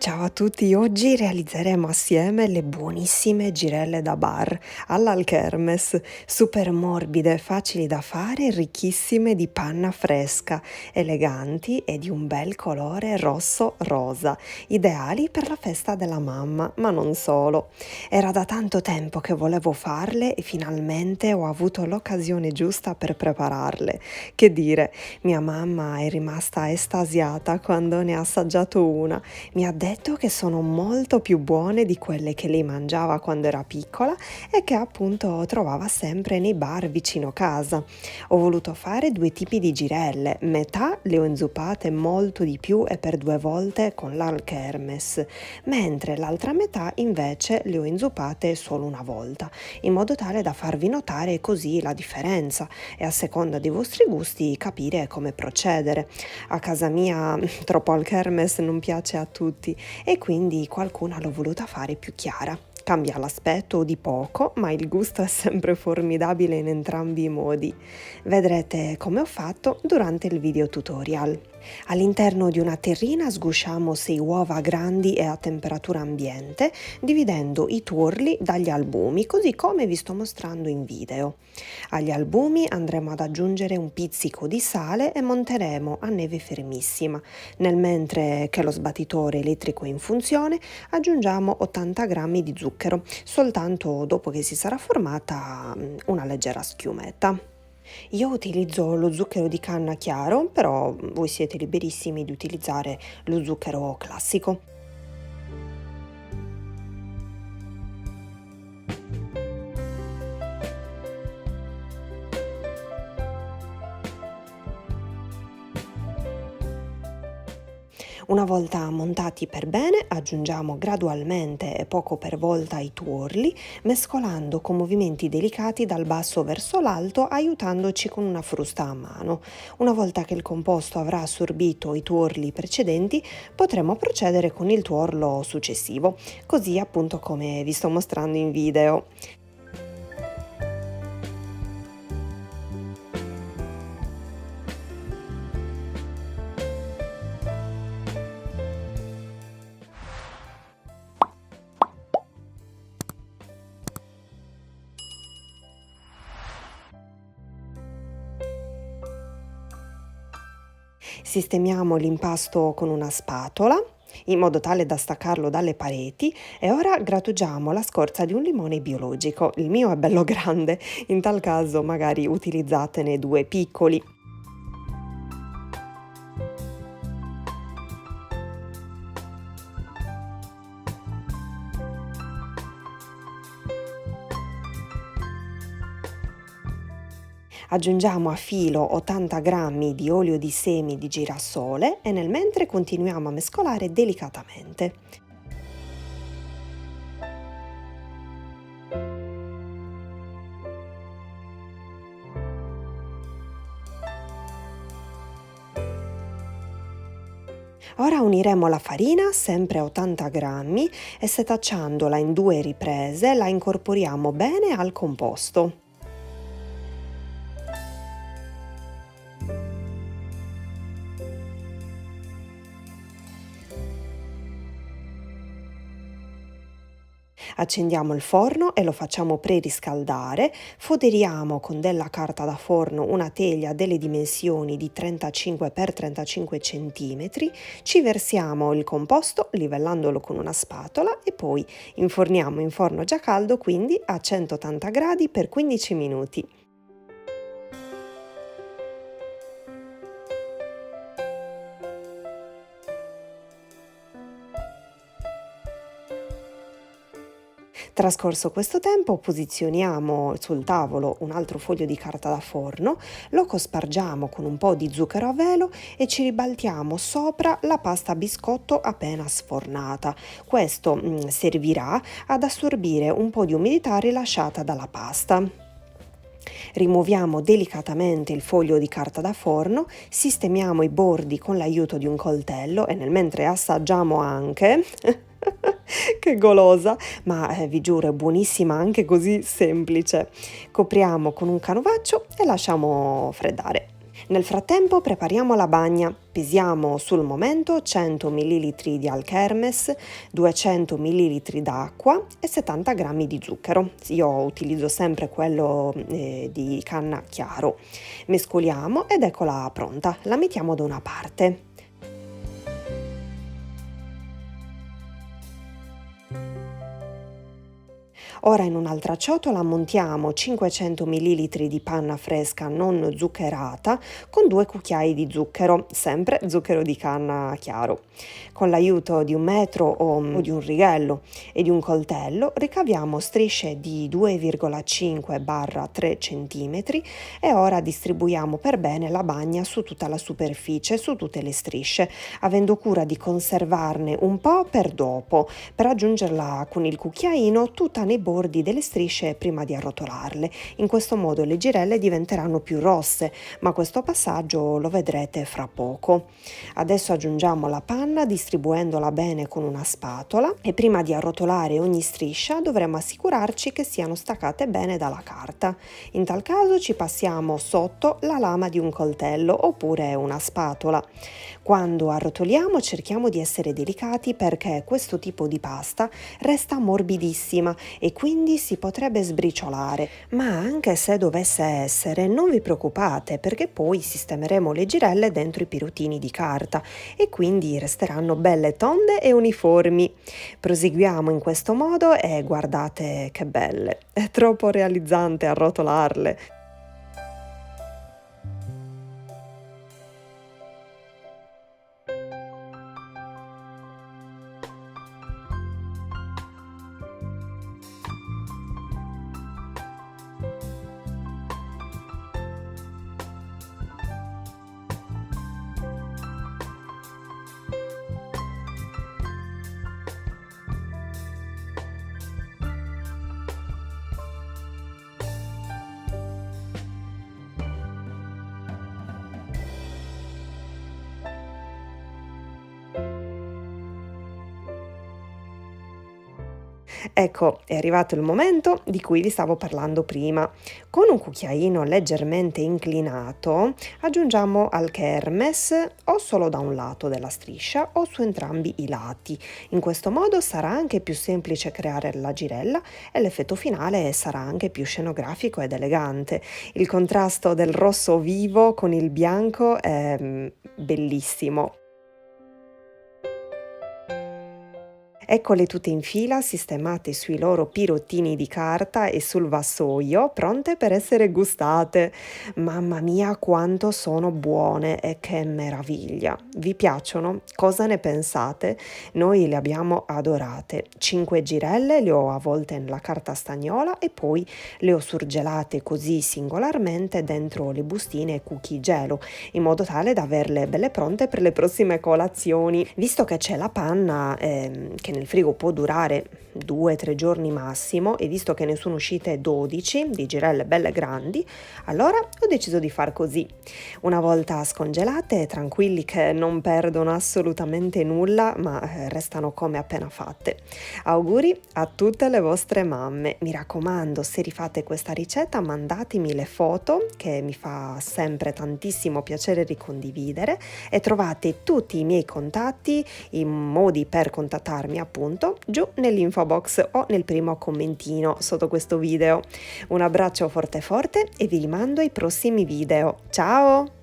Ciao a tutti, oggi realizzeremo assieme le buonissime girelle da bar all'Alchermes, super morbide, facili da fare, ricchissime di panna fresca, eleganti e di un bel colore rosso-rosa, ideali per la festa della mamma, ma non solo. Era da tanto tempo che volevo farle e finalmente ho avuto l'occasione giusta per prepararle. Che dire, mia mamma è rimasta estasiata quando ne ha assaggiato una. Mi ha detto che sono molto più buone di quelle che lei mangiava quando era piccola e che appunto trovava sempre nei bar vicino casa. Ho voluto fare due tipi di girelle, metà le ho inzuppate molto di più e per due volte con l'Alchermes, mentre l'altra metà invece le ho inzuppate solo una volta, in modo tale da farvi notare così la differenza e a seconda dei vostri gusti capire come procedere. A casa mia troppo Alchermes non piace a tutti e quindi qualcuna l'ho voluta fare più chiara. Cambia l'aspetto di poco, ma il gusto è sempre formidabile in entrambi i modi. Vedrete come ho fatto durante il video tutorial. All'interno di una terrina sgusciamo 6 uova grandi e a temperatura ambiente, dividendo i tuorli dagli albumi, così come vi sto mostrando in video. Agli albumi andremo ad aggiungere un pizzico di sale e monteremo a neve fermissima. Nel mentre che lo sbattitore elettrico è in funzione, aggiungiamo 80 g di zucchero, soltanto dopo che si sarà formata una leggera schiumetta. Io utilizzo lo zucchero di canna chiaro, però voi siete liberissimi di utilizzare lo zucchero classico. Una volta montati per bene, aggiungiamo gradualmente e poco per volta i tuorli, mescolando con movimenti delicati dal basso verso l'alto, aiutandoci con una frusta a mano. Una volta che il composto avrà assorbito i tuorli precedenti, potremo procedere con il tuorlo successivo, così appunto come vi sto mostrando in video. Sistemiamo l'impasto con una spatola in modo tale da staccarlo dalle pareti e ora grattugiamo la scorza di un limone biologico. Il mio è bello grande, in tal caso magari utilizzatene due piccoli. Aggiungiamo a filo 80 g di olio di semi di girasole e nel mentre continuiamo a mescolare delicatamente. Ora uniremo la farina, sempre a 80 g, e setacciandola in due riprese la incorporiamo bene al composto. Accendiamo il forno e lo facciamo preriscaldare, foderiamo con della carta da forno una teglia delle dimensioni di 35 x 35 cm, ci versiamo il composto livellandolo con una spatola e poi inforniamo in forno già caldo, quindi a 180 gradi per 15 minuti. Trascorso questo tempo, posizioniamo sul tavolo un altro foglio di carta da forno, lo cospargiamo con un po' di zucchero a velo e ci ribaltiamo sopra la pasta biscotto appena sfornata. Questo servirà ad assorbire un po' di umidità rilasciata dalla pasta. Rimuoviamo delicatamente il foglio di carta da forno, sistemiamo i bordi con l'aiuto di un coltello e nel mentre assaggiamo anche. Che golosa, ma vi giuro è buonissima anche così semplice. Copriamo con un canovaccio e lasciamo freddare. Nel frattempo prepariamo la bagna. Pesiamo sul momento 100 ml di Alkermes, 200 ml d'acqua e 70 g di zucchero. Io utilizzo sempre quello di canna chiaro. Mescoliamo ed eccola pronta. La mettiamo da una parte. Ora in un'altra ciotola montiamo 500 ml di panna fresca non zuccherata con 2 cucchiai di zucchero, sempre zucchero di canna chiaro. Con l'aiuto di un metro o di un righello e di un coltello ricaviamo strisce di 2,5-3 cm e ora distribuiamo per bene la bagna su tutta la superficie, su tutte le strisce, avendo cura di conservarne un po' per dopo, per aggiungerla con il cucchiaino tutta nei bordi delle strisce prima di arrotolarle. In questo modo le girelle diventeranno più rosse, ma questo passaggio lo vedrete fra poco. Adesso aggiungiamo la panna distribuendola bene con una spatola e prima di arrotolare ogni striscia dovremo assicurarci che siano staccate bene dalla carta. In tal caso ci passiamo sotto la lama di un coltello oppure una spatola. Quando arrotoliamo cerchiamo di essere delicati perché questo tipo di pasta resta morbidissima e quindi si potrebbe sbriciolare, ma anche se dovesse essere non vi preoccupate perché poi sistemeremo le girelle dentro i pirottini di carta e quindi resteranno belle tonde e uniformi. Proseguiamo in questo modo e guardate che belle, è troppo realizzante arrotolarle. Ecco, è arrivato il momento di cui vi stavo parlando prima. Con un cucchiaino leggermente inclinato aggiungiamo Alkermes o solo da un lato della striscia o su entrambi i lati. In questo modo sarà anche più semplice creare la girella e l'effetto finale sarà anche più scenografico ed elegante. Il contrasto del rosso vivo con il bianco è bellissimo. Eccole tutte in fila, sistemate sui loro pirottini di carta e sul vassoio, pronte per essere gustate. Mamma mia, quanto sono buone e che meraviglia! Vi piacciono? Cosa ne pensate? Noi le abbiamo adorate. 5 girelle le ho avvolte nella carta stagnola e poi le ho surgelate così singolarmente dentro le bustine e cookie gelo, in modo tale da averle belle pronte per le prossime colazioni. Visto che c'è la panna, che nel frigo può durare 2-3 giorni massimo e visto che ne sono uscite 12 di girelle belle grandi, allora ho deciso di far così. Una volta scongelate, tranquilli che non perdono assolutamente nulla, ma restano come appena fatte. Auguri a tutte le vostre mamme. Mi raccomando, se rifate questa ricetta mandatemi le foto che mi fa sempre tantissimo piacere ricondividere e trovate tutti i miei contatti, i modi per contattarmi appunto giù nell'info box o nel primo commentino sotto questo video. Un abbraccio forte forte e vi rimando ai prossimi video. Ciao!